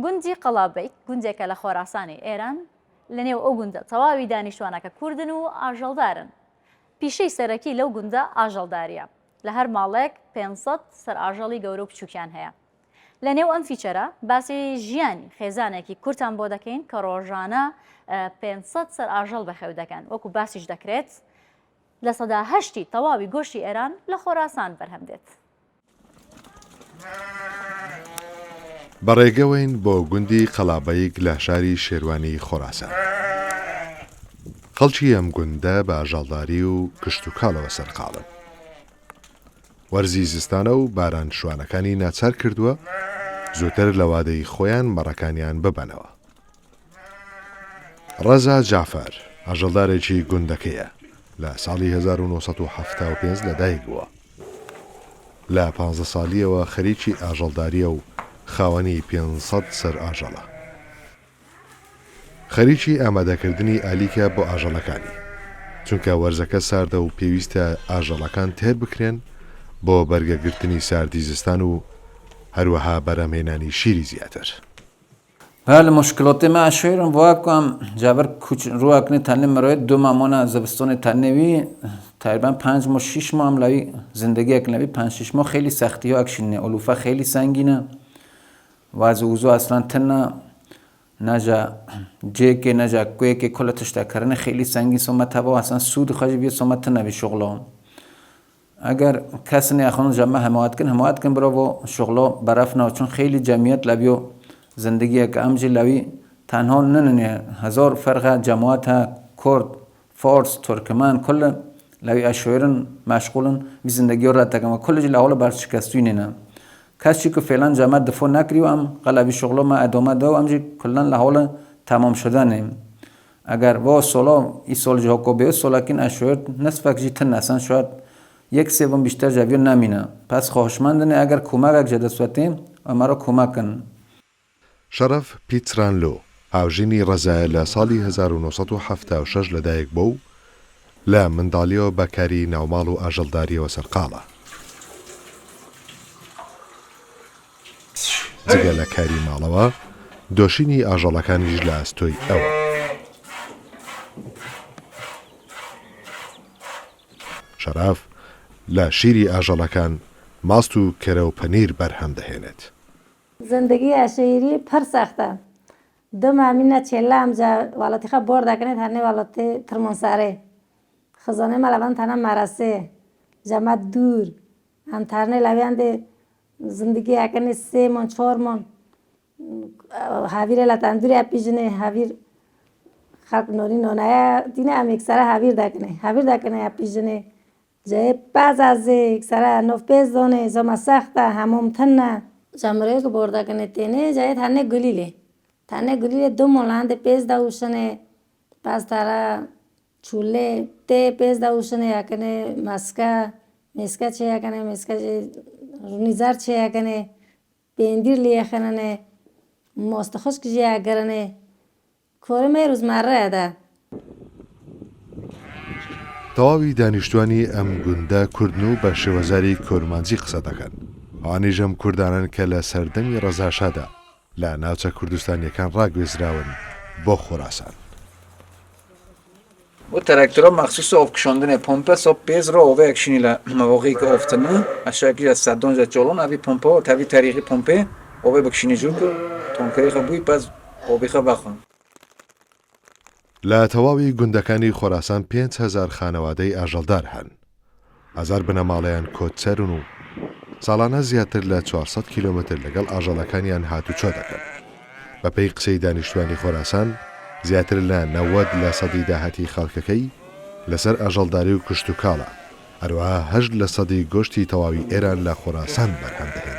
گوندی قەڵابەیت گوندێکە لە خۆراسانی ئێران لەنێو ئەو گوندە تەواوی دانیشتوانەکە کوردن و ئاژەڵدارن. پیشەی سەرەکی لەو گوندە ئاژەڵداریە. لە هەر ماڵێک 500 سەر ئاژەڵی گەورە و بچووکیان هەیە. لە نێو ئەم فیچەرە باسی ژیانی خێزانێکی کورتان بۆ دەکەین کە ڕۆژانە 500 سەر ئاژەڵ بەخێو دەکەن. وەکو باسیش دەکرێت لە سەدا 8 تەواوی گۆشتی ئێران لە خۆراسان بەرهەم دێت. بەڕێگەوەین بۆ گوندی قەڵابەیک لە شاری شێروانی خۆراسان. خەڵکی ئەم گوندە بە ئاژەڵداری و کشت و کاڵەوە سەرقاڵن. وەرزی زستانە و باران شوانەکانی ناچار کردووە زووتر لە وادەی خۆیان مەڕەکانیان ببەنەوە. ڕەزا جافەر ئاژەڵدارێکی گوندەکەیە لە ساڵی 1975 لەدایک بووە. لە 15 ساڵیەوە خەریکی ئاژەڵداریە و خاوەنی 500 سەر ئاژەڵە. خەریکی ئامادەکردنی ئالیکە بۆ ئاژەڵەکانی چونکە وەرزەکە ساردە و پێویستە ئاژەڵەکان تێر بکرێن بۆ بەرگەگرتنی ساردی زستان و هەروەها بەرهەمهێنانی شیری زیاتر. بله مشکلات ما اشویرم واقعا جبر روی تنه مرای 2 ماه زمستان تنه‌وی تقریبا 5 ماه 6 ماه هم لوی زندگی اکنوی 5-6 ماه خیلی سختی ها اکشینه علوفه خیلی سنگینه و از اوضاع اصلا تنه نجا جیک نجا کوی که کل تشتکرنه خیلی سنگین سومت تبا اصلا سود خواهی بیاد سومت تنه بی شغلان اگر کسی نه اخوان جمعه حمایت کن برای شغلا برف نه چون خیلی جمعیت لبیو زندگی که امجی لوی تنها نه 1000 فرق جماعت ها کرد فارس ترکمن کل لوی اشویرن مشغولن بی زندگی را تکم کل جل اول برشکستوی نه کسی که فعلا جماعت دفع نکری و هم قلبی شغلا ما ادامه دو امجی کلا لحال تمام شدنه اگر با سالا ای سال جا کو به سالکین اشویر نصف جیتن اصلا شاید 1/3 بیشتر جویر نمینه پس خواهشمندنه اگر کمک جدسوتیم و مرا کمک کن. شەرەف پیترانلۆ هاوژینی ڕەزایە لە ساڵی 1976 لەدایک بوو لە منداڵیەوە بەکاری ناوماڵ و ئاژەڵداریەوە سەرقاڵە. جگە لە کاری ماڵەوە دۆشینی ئاژەڵەکانیش لە ئەستۆی ئەوە. شەرەف لە شیری ئاژەڵەکان ماست و کەرە و پەنیر بەرهەم دەهێنێت. زندگی اشعری پر سخته. 2 ماه چله امجا والاتی خب بار دکنه تنه والاتی ترمانساره. خزانه ملوان تنه مرسه. جمع دور. هم ترنه لویانده زندگی اکنه 3 ماه 4 ماه. هاویر لطندوری اپیجنه هاویر خلق نوری نونایه دینه هم اکسره هاویر دکنه اپیجنه. جای باز از اکسره نوف پیز دانه زما سخته هموم تنه. جمعه که برده کنه تینه جای تنه گلیله 2 مولند پیز داوشنه پس ترا چوله ته پیز داوشنه یکنه مسکا چه یکنه مسکا رونیزار چه یکنه پیندیر لیه خننه مستخوش کجی اگرنه کار می روزمره ده. تەواوی دانیشتوانی ئەم گوندە کوردن و بە شێوەزاری کورمانجی قسە دەکەن. ئەوانیژەم کوردانن کە لە سەردەمی ڕەزاشادا لە ناوچە کوردستانیەکان ڕاگوێزراون بۆ خۆراسان. و تراکتورها مخصوص آب کشاندن پمپ است. آب پیز را آب اکشینی ل مواقعی که آفتنه اشکالی از صدان جلون اوی پمپ ها توی طریقی پمپ آب بکشینی جو که تانکری خبوی پس آبی خب بخون. لە تەواوی گوندەکانی خۆراسان 5,000 خانەوادەی ئاژەڵدار هەن. هەزار بنەماڵەیان کۆچەرن و ساڵانە زیاتر لە 400 کیلۆمتر لەگەڵ ئاژەڵەکانیان هاتوچۆ دەکەن. بەپێی قسەی دانیشتوانی خۆراسان زیاتر لە 90% داهاتی خەڵکەکەی لەسەر ئاژەڵداری و کشت و کاڵە. هەروەها 8% گۆشتی تەواوی ئێران لە خۆراسان بەرهەم دەهێنێت.